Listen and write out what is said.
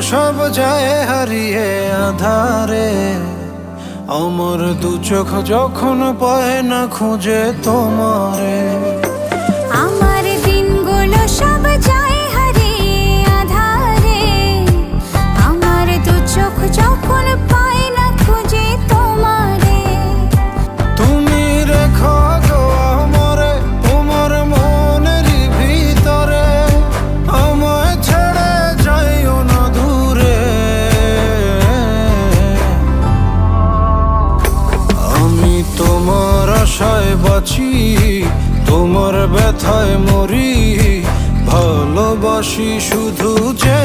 সব যায় হারিয়ে আধারে। আমার দু চোখ যখন পায় না খুঁজে তোমারে। আমার দিনগুলো সব যায় হারিয়ে আঁধারে। আমার দু চোখ যখন পায় না খুঁজে তোমারে। তুমি রেখো গো আমারে তোমার মনেরই ভিতরে, আমায় ছেড়ে যাইও না দূরে। আমি তোমার আশায় বাঁচি, তোমার ব্যথায় মরি, ভালোবাসি শুধু যে